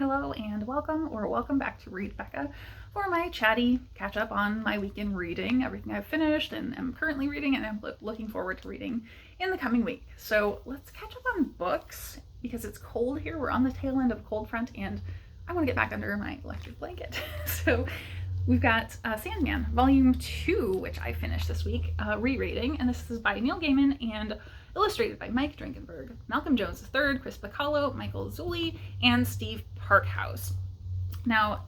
Hello and welcome back to Read Becca for my chatty catch up on my weekend reading, everything I've finished and am currently reading and I'm looking forward to reading in the coming week. So let's catch up on books because it's cold here. We're on the tail end of a cold front and I want to get back under my electric blanket. So we've got Sandman, Volume 2, which I finished this week rereading, and this is by Neil Gaiman and illustrated by Mike Drinkenberg, Malcolm Jones III, Chris Bacallo, Michael Zulli, and Steve Parkhouse. Now,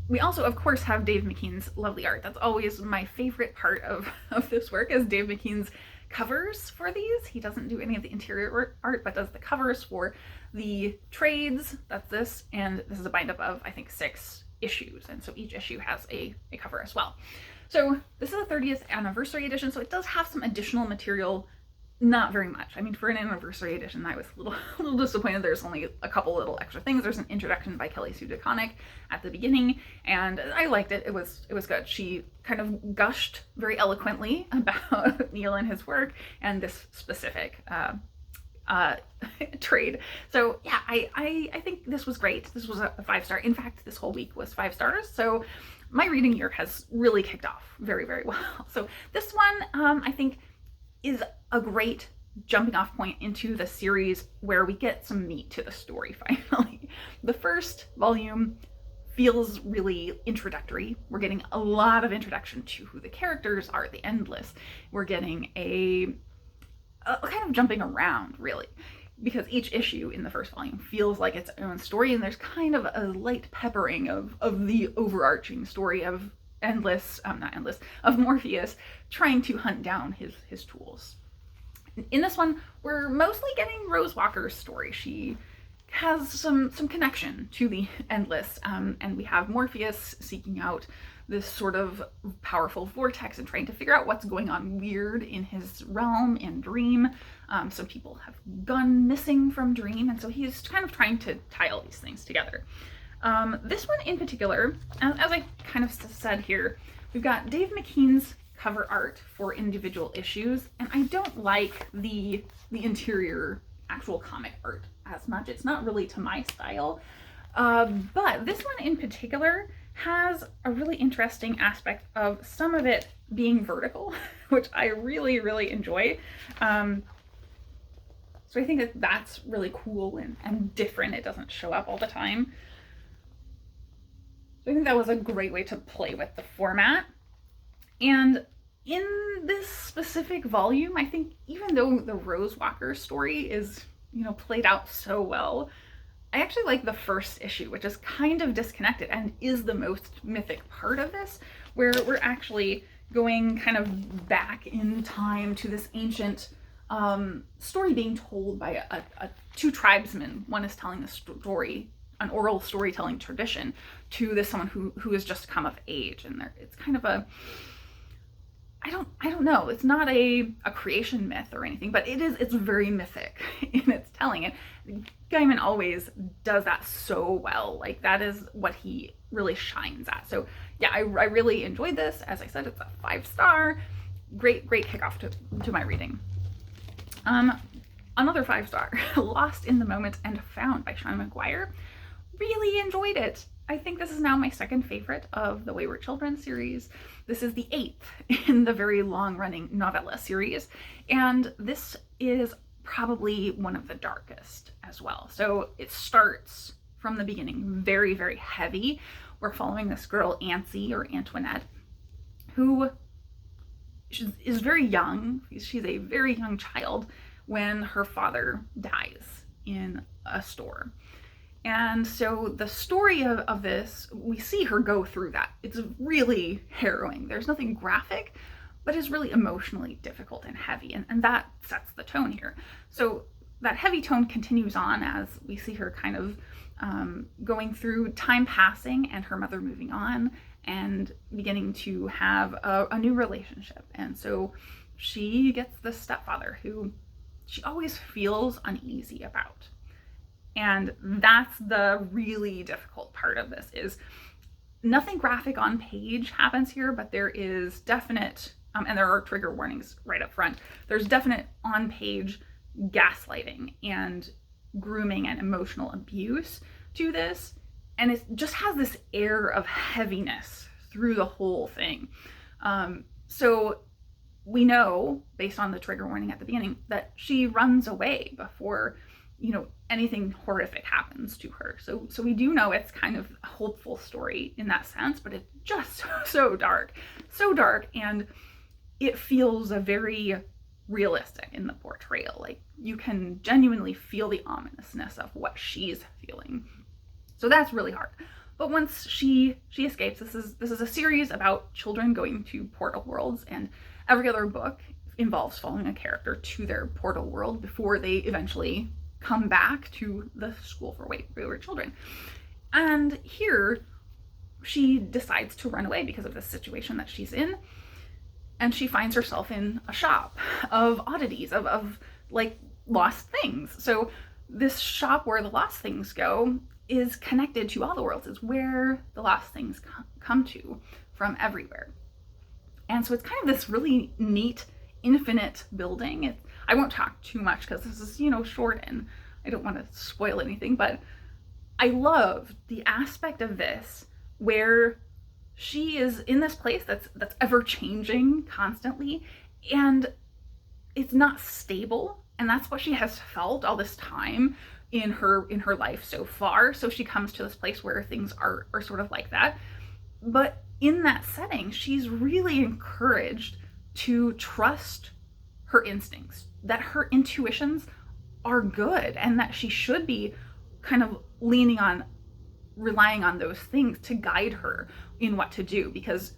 we also, of course, have Dave McKean's lovely art. That's always my favorite part of this work, is Dave McKean's covers for these. He doesn't do any of the interior art, but does the covers for the trades. That's this, and this is a bind-up of, I think, 6 issues, and so each issue has a cover as well. So this is a 30th anniversary edition, so it does have some additional material. Not very much. I mean, for an anniversary edition, I was a little disappointed. There's only a couple little extra things. There's an introduction by Kelly Sue DeConnick at the beginning, and I liked it. It was good. She kind of gushed very eloquently about Neil and his work and this specific trade. So yeah, I think this was great. This was a 5-star. In fact, this whole week was 5 stars. So my reading year has really kicked off very, very well. So this one, I think, is a great jumping off point into the series where we get some meat to the story finally. The first volume feels really introductory. We're getting a lot of introduction to who the characters are, the Endless. We're getting a kind of jumping around, really, because each issue in the first volume feels like its own story, and there's kind of a light peppering of the overarching story of of Morpheus trying to hunt down his tools. In this one, we're mostly getting Rose Walker's story. She has some connection to the Endless, and we have Morpheus seeking out this sort of powerful vortex and trying to figure out what's going on weird in his realm and Dream. Some people have gone missing from Dream, and so he's kind of trying to tie all these things together. This one in particular, as I kind of said here, we've got Dave McKean's cover art for individual issues, and I don't like the interior actual comic art as much. It's not really to my style, but this one in particular has a really interesting aspect of some of it being vertical, which I really, really enjoy. So I think that's really cool and different. It doesn't show up all the time. I think that was a great way to play with the format. And in this specific volume, I think even though the Rose Walker story is, played out so well, I actually like the first issue, which is kind of disconnected and is the most mythic part of this, where we're actually going kind of back in time to this ancient story being told by two tribesmen. One is telling the story, an oral storytelling tradition, to this someone who has just come of age, and it's kind of I don't know, it's not a creation myth or anything, but it's very mythic in its telling, and Gaiman always does that so well. Like, that is what he really shines at. So yeah, I really enjoyed this. As I said, it's a 5-star. Great kickoff to my reading. Another 5-star, Lost in the Moment and Found by Sean Mcguire. Really enjoyed it. I think this is now my second favorite of the Wayward Children series. This is the 8th in the very long-running novella series, and this is probably one of the darkest as well. So it starts from the beginning very, very heavy. We're following this girl, Ancy, or Antoinette, who is very young. She's a very young child when her father dies in a store. And so the story of this, we see her go through that. It's really harrowing. There's nothing graphic, but it's really emotionally difficult and heavy, and that sets the tone here. So that heavy tone continues on as we see her kind of going through time passing and her mother moving on and beginning to have a new relationship. And so she gets this stepfather who she always feels uneasy about. And that's the really difficult part of this, is nothing graphic on page happens here, but there is definite, and there are trigger warnings right up front, there's definite on-page gaslighting and grooming and emotional abuse to this. And it just has this air of heaviness through the whole thing. So we know, based on the trigger warning at the beginning, that she runs away before, anything horrific happens to her. So we do know it's kind of a hopeful story in that sense, but it's just so dark, and it feels very realistic in the portrayal. Like, you can genuinely feel the ominousness of what she's feeling. So that's really hard. But once she escapes, this is a series about children going to portal worlds, and every other book involves following a character to their portal world before they eventually come back to the school for wayward children. And here, she decides to run away because of this situation that she's in, and she finds herself in a shop of oddities, of like lost things. So this shop where the lost things go is connected to all the worlds, is where the lost things come to from everywhere. And so it's kind of this really neat, infinite building. I won't talk too much because this is, short and I don't want to spoil anything, but I love the aspect of this where she is in this place that's ever changing constantly, and it's not stable. And that's what she has felt all this time in her life so far. So she comes to this place where things are sort of like that. But in that setting, she's really encouraged to trust her instincts, that her intuitions are good, and that she should be kind of relying on those things to guide her in what to do. Because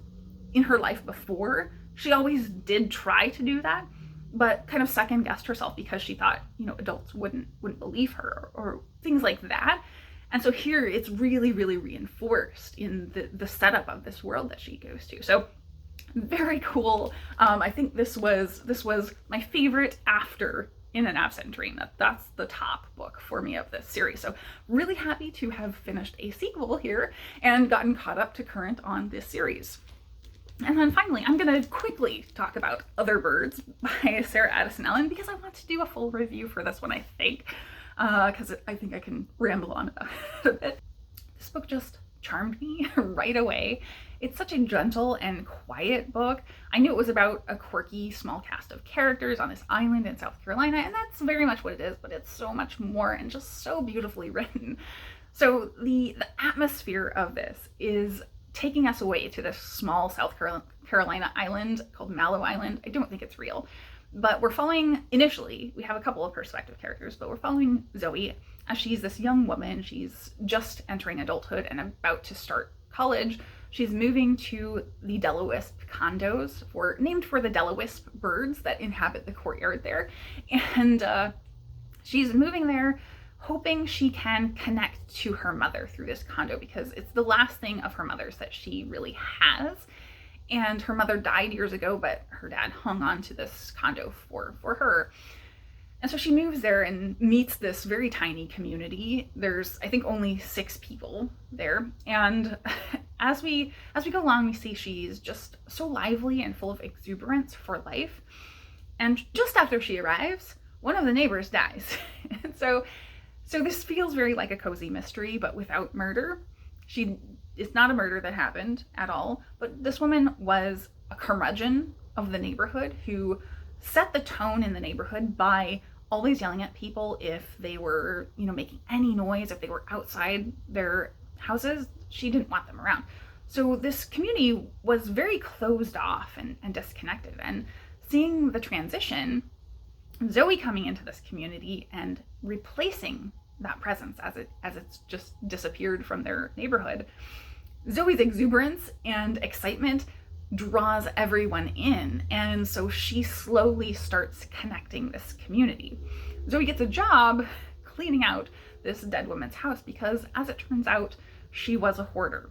in her life before, she always did try to do that, but kind of second guessed herself because she thought, adults wouldn't believe her or things like that. And so here it's really, really reinforced in the setup of this world that she goes to. So very cool. I think this was my favorite after In an Absent Dream. That's the top book for me of this series. So really happy to have finished a sequel here and gotten caught up to current on this series. And then finally, I'm going to quickly talk about Other Birds by Sarah Addison Allen, because I want to do a full review for this one, I think, because I think I can ramble on about it a bit. This book just charmed me right away. It's such a gentle and quiet book. I knew it was about a quirky, small cast of characters on this island in South Carolina, and that's very much what it is, but it's so much more and just so beautifully written. So the atmosphere of this is taking us away to this small South Carolina island called Mallow Island. I don't think it's real, but we're following, initially, we have a couple of perspective characters, but we're following Zoe as she's this young woman. She's just entering adulthood and about to start college. She's moving to the Delawisp condos, named for the Delawisp birds that inhabit the courtyard there. And she's moving there hoping she can connect to her mother through this condo, because it's the last thing of her mother's that she really has. And her mother died years ago, but her dad hung on to this condo for her. And so she moves there and meets this very tiny community. There's, I think, only 6 people there. And as we go along, we see she's just so lively and full of exuberance for life. And just after she arrives, one of the neighbors dies. And so this feels very like a cozy mystery, but without murder. It's not a murder that happened at all, but this woman was a curmudgeon of the neighborhood who set the tone in the neighborhood by always yelling at people if they were, making any noise, if they were outside their houses. She didn't want them around. So this community was very closed off and disconnected. And seeing the transition, Zoe coming into this community and replacing that presence as it's just disappeared from their neighborhood, Zoe's exuberance and excitement draws everyone in, and so she slowly starts connecting this community. Zoe gets a job cleaning out this dead woman's house because, as it turns out, she was a hoarder.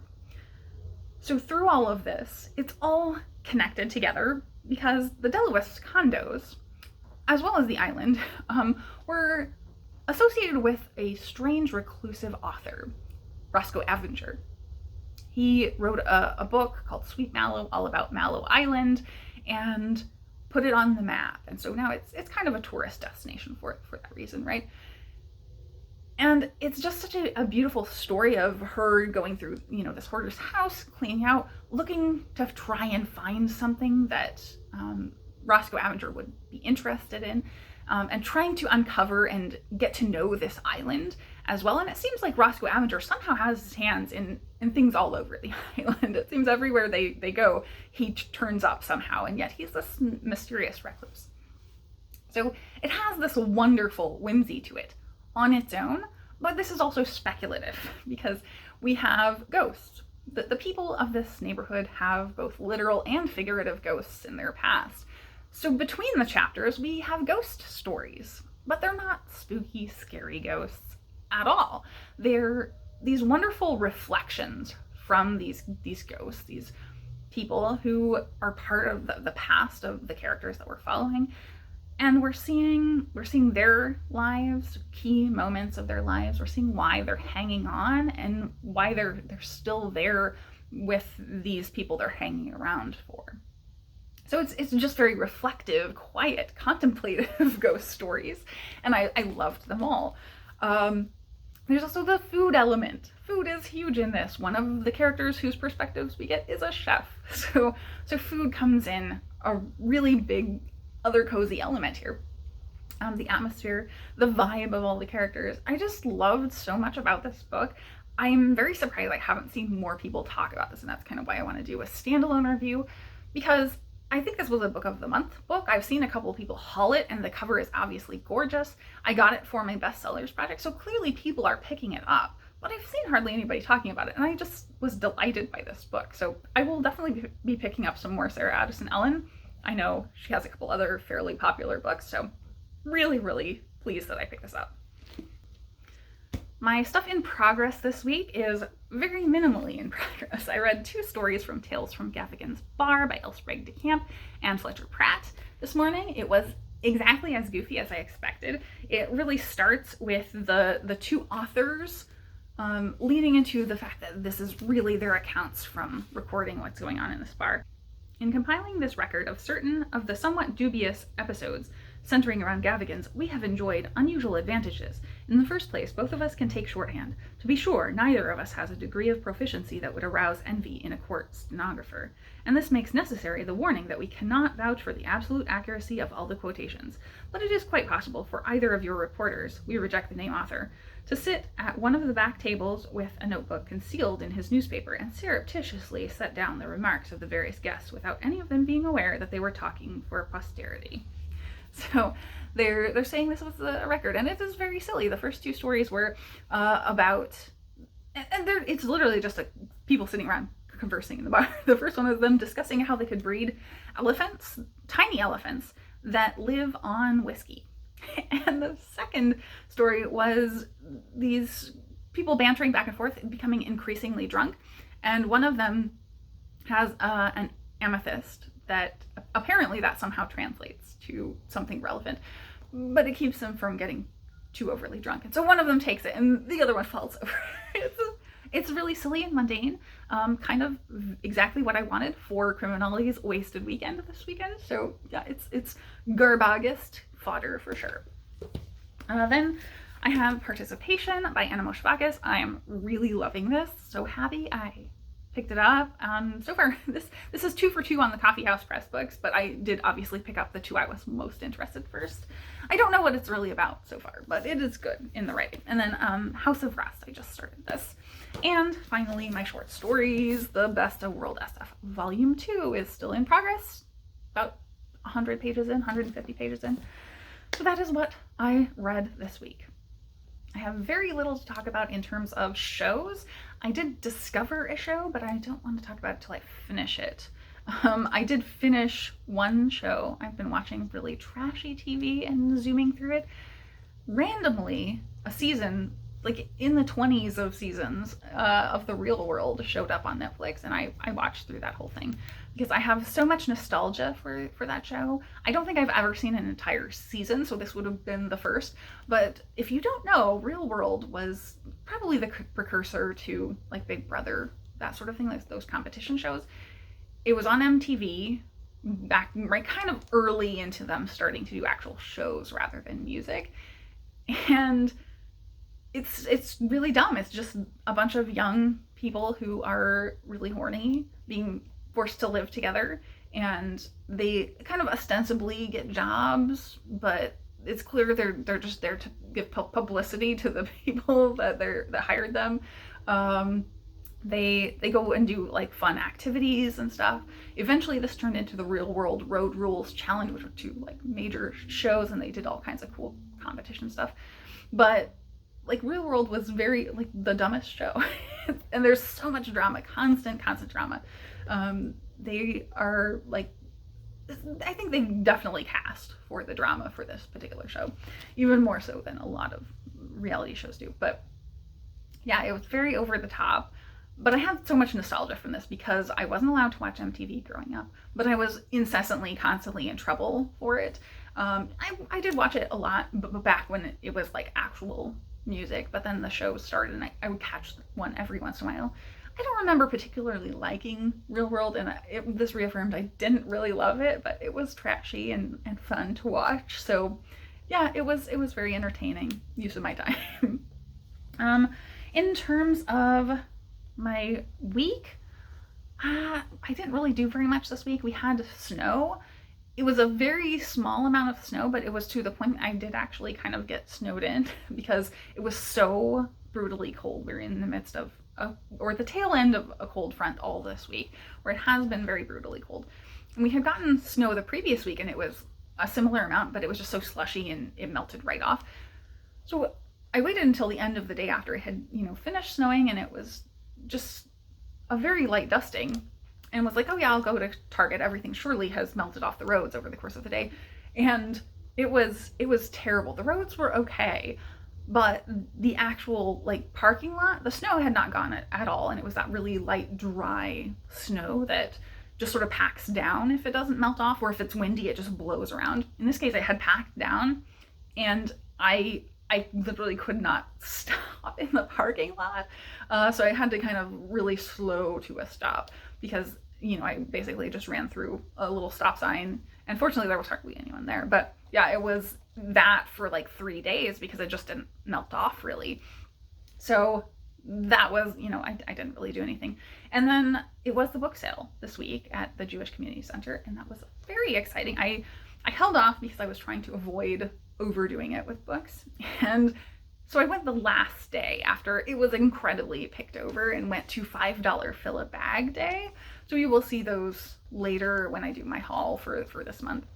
So through all of this, it's all connected together because the Delawisp condos, as well as the island, were associated with a strange reclusive author, Roscoe Avenger. He wrote a book called Sweet Mallow, all about Mallow Island, and put it on the map. And so now it's kind of a tourist destination for that reason, right? And it's just such a beautiful story of her going through, this hoarder's house, cleaning out, looking to try and find something that Roscoe Avenger would be interested in, and trying to uncover and get to know this island as well. And it seems like Roscoe Avenger somehow has his hands in things all over the island. It seems everywhere they go, he turns up somehow, and yet he's this mysterious recluse. So it has this wonderful whimsy to it on its own, but this is also speculative because we have ghosts. The people of this neighborhood have both literal and figurative ghosts in their past. So between the chapters, we have ghost stories, but they're not spooky, scary ghosts at all. They're these wonderful reflections from these ghosts, these people who are part of the past of the characters that we're following. And we're seeing their lives, key moments of their lives. We're seeing why they're hanging on and why they're still there with these people they're hanging around for. So it's just very reflective, quiet, contemplative ghost stories, and I loved them all. There's also the food element. Food is huge in this. One of the characters whose perspectives we get is a chef. So food comes in a really big other cozy element here. The atmosphere, the vibe of all the characters. I just loved so much about this book. I'm very surprised I haven't seen more people talk about this, and that's kind of why I want to do a standalone review, because I think this was a book of the month book. I've seen a couple of people haul it, and the cover is obviously gorgeous. I got it for my bestsellers project, so clearly people are picking it up, but I've seen hardly anybody talking about it, and I just was delighted by this book. So I will definitely be picking up some more Sarah Addison Ellen. I know she has a couple other fairly popular books, so really, really pleased that I picked this up. My stuff in progress this week is very minimally in progress. I read 2 stories from Tales from Gaffigan's Bar by Elsprague de Camp and Fletcher Pratt this morning. It was exactly as goofy as I expected. It really starts with the 2 authors leading into the fact that this is really their accounts from recording what's going on in this bar. In compiling this record of certain of the somewhat dubious episodes centering around Gaffigan's, we have enjoyed unusual advantages. In the first place, both of us can take shorthand. To be sure, neither of us has a degree of proficiency that would arouse envy in a court stenographer, and this makes necessary the warning that we cannot vouch for the absolute accuracy of all the quotations. But it is quite possible for either of your reporters, we reject the name author, to sit at one of the back tables with a notebook concealed in his newspaper and surreptitiously set down the remarks of the various guests without any of them being aware that they were talking for posterity. So they're saying this was a record, and it is very silly. The first 2 stories were about, and it's literally just people sitting around conversing in the bar. The first one is them discussing how they could breed elephants, tiny elephants, that live on whiskey. And the second story was these people bantering back and forth, becoming increasingly drunk. And one of them has an amethyst that apparently that somehow translates to something relevant, but it keeps them from getting too overly drunk. And so one of them takes it and the other one falls over. It's really silly and mundane, kind of exactly what I wanted for Criminality's wasted weekend this weekend. So yeah, it's Garbagist fodder for sure. Then I have Participation by Anna Moschovakis. I am really loving this. So happy I picked it up. So far, this is 2 for 2 on the Coffee House Press books, but I did obviously pick up the 2 I was most interested first. I don't know what it's really about so far, but it is good in the writing. And then House of Rest, I just started this. And finally, my short stories, The Best of World SF Volume 2 is still in progress, about 100 pages in, 150 pages in. So that is what I read this week. I have very little to talk about in terms of shows. I did discover a show, but I don't want to talk about it till I finish it. I did finish one show. I've been watching really trashy TV and zooming through it. Randomly, a season, like in the 20s of seasons of The Real World showed up on Netflix, and I watched through that whole thing because I have so much nostalgia for that show. I don't think I've ever seen an entire season, so this would have been the first. But if you don't know, Real World was probably the precursor to like Big Brother, that sort of thing, like those competition shows. It was on MTV back right kind of early into them starting to do actual shows rather than music. And it's really dumb. It's just a bunch of young people who are really horny being forced to live together, and they kind of ostensibly get jobs, but it's clear they're just there to give publicity to the people that hired them. They go and do like fun activities and stuff. Eventually this turned into the Real World Road Rules Challenge, which were two like major shows, and they did all kinds of cool competition stuff. But like Real World was very like the dumbest show. And there's so much drama, constant drama. They are like, I think they definitely cast for the drama for this particular show, even more so than a lot of reality shows do. But yeah, it was very over the top. But I have so much nostalgia from this because I wasn't allowed to watch MTV growing up, but I was constantly in trouble for it. I did watch it a lot back when it was like actual music, but then the show started and I would catch one every once in a while. I don't remember particularly liking Real World, and this reaffirmed I didn't really love it, but it was trashy and fun to watch. So yeah, it was very entertaining use of my time. In terms of my week, I didn't really do very much this week. We had snow. It was a very small amount of snow, but it was to the point I did actually kind of get snowed in because it was so brutally cold. We're in the midst of or the tail end of a cold front all this week, where it has been very brutally cold. And we had gotten snow the previous week, and it was a similar amount, but it was just so slushy and it melted right off. So I waited until the end of the day after it had, finished snowing, and it was just a very light dusting, and was like, oh yeah, I'll go to Target. Everything surely has melted off the roads over the course of the day. And it was terrible. The roads were okay, but the actual like parking lot, the snow had not gone at all, and it was that really light, dry snow that just sort of packs down if it doesn't melt off, or if it's windy, it just blows around. In this case, it had packed down, and I literally could not stop in the parking lot. So I had to kind of really slow to a stop because, I basically just ran through a little stop sign, and fortunately there was hardly anyone there. But yeah, it was that for like 3 days because it just didn't melt off really. So that was, I didn't really do anything. And then it was the book sale this week at the Jewish Community Center, and that was very exciting. I held off because I was trying to avoid overdoing it with books. And so I went the last day after it was incredibly picked over, and went to $5 fill a bag day. So you will see those later when I do my haul for this month.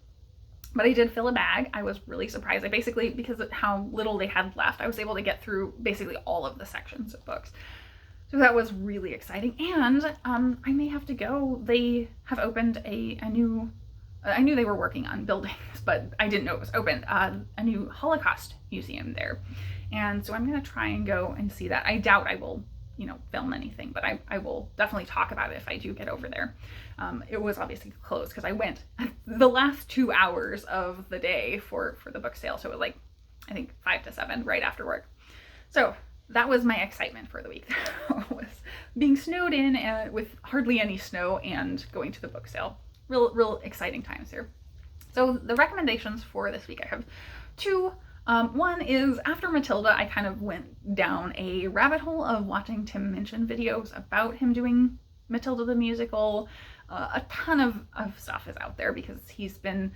But I did fill a bag. I was really surprised. I basically, because of how little they had left, I was able to get through basically all of the sections of books. So that was really exciting. And I may have to go. They have opened a new, I knew they were working on buildings, but I didn't know it was open, a new Holocaust museum there. And so I'm going to try and go and see that. I doubt I will, film anything, but I will definitely talk about it if I do get over there. It was obviously closed because I went the last 2 hours of the day for the book sale. So it was like, I think 5 to 7 right after work. So that was my excitement for the week. Was being snowed in with hardly any snow and going to the book sale. Real exciting times here. So the recommendations for this week, I have 2. One is, after Matilda, I kind of went down a rabbit hole of watching Tim Minchin videos about him doing Matilda the musical. A ton of stuff is out there because he's been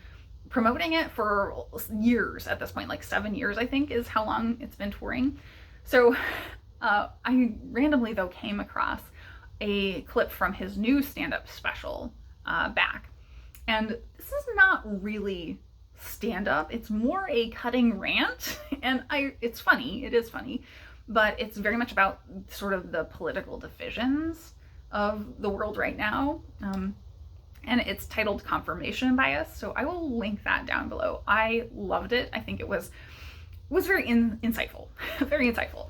promoting it for years at this point, like 7 years, I think, is how long it's been touring. So I randomly, though, came across a clip from his new stand-up special back. And this is not really stand-up, it's more a cutting rant, and it's funny, it is funny, but it's very much about sort of the political divisions of the world right now, and it's titled Confirmation Bias, so I will link that down below. I loved it. I think it was very insightful, very insightful.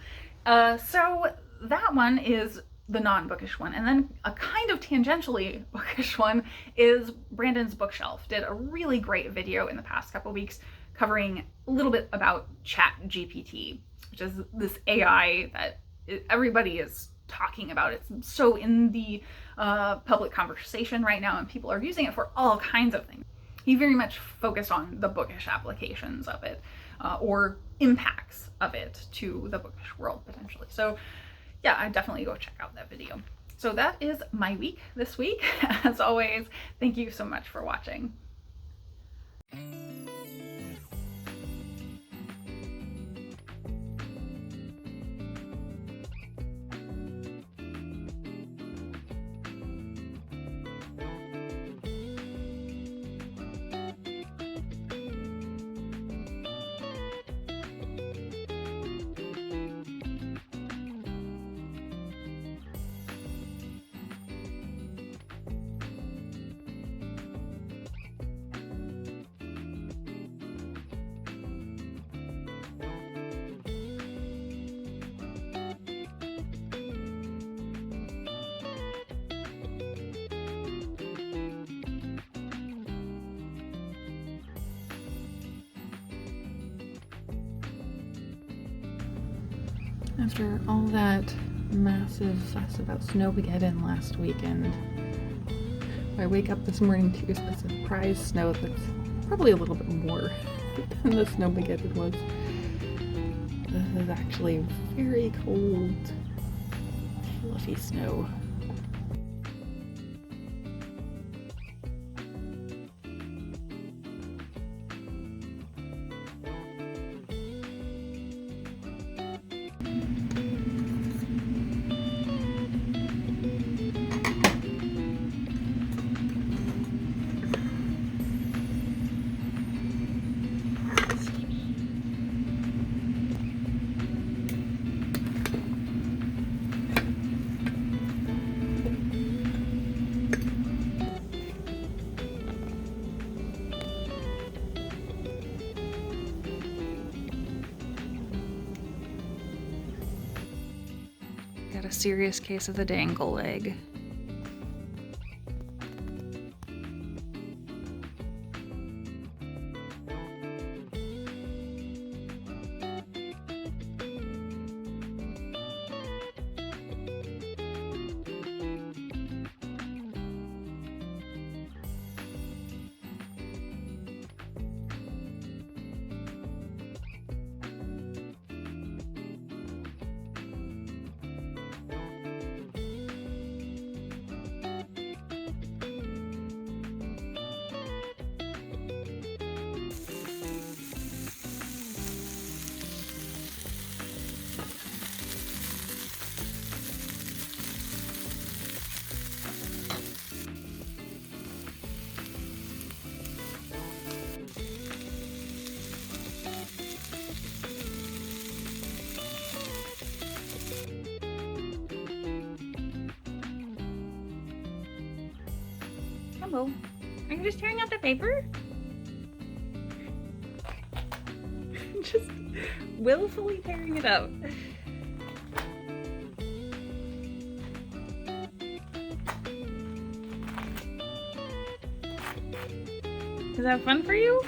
So that one is the non-bookish one. And then a kind of tangentially bookish one is Brandon's Bookshelf. Did a really great video in the past couple weeks covering a little bit about ChatGPT, which is this AI that everybody is talking about. It's so in the public conversation right now, and people are using it for all kinds of things. He very much focused on the bookish applications of it. or impacts of it to the bookish world potentially. So yeah, I definitely go check out that video. So that is my week this week. As always, thank you so much for watching. After all that massive fuss about Snowmageddon last weekend, I wake up this morning to a surprise snow that's probably a little bit more than the Snowmageddon was. This is actually very cold, fluffy snow. Got a serious case of the dangle leg. Hello. Are you just tearing out the paper? Just willfully tearing it out. Is that fun for you?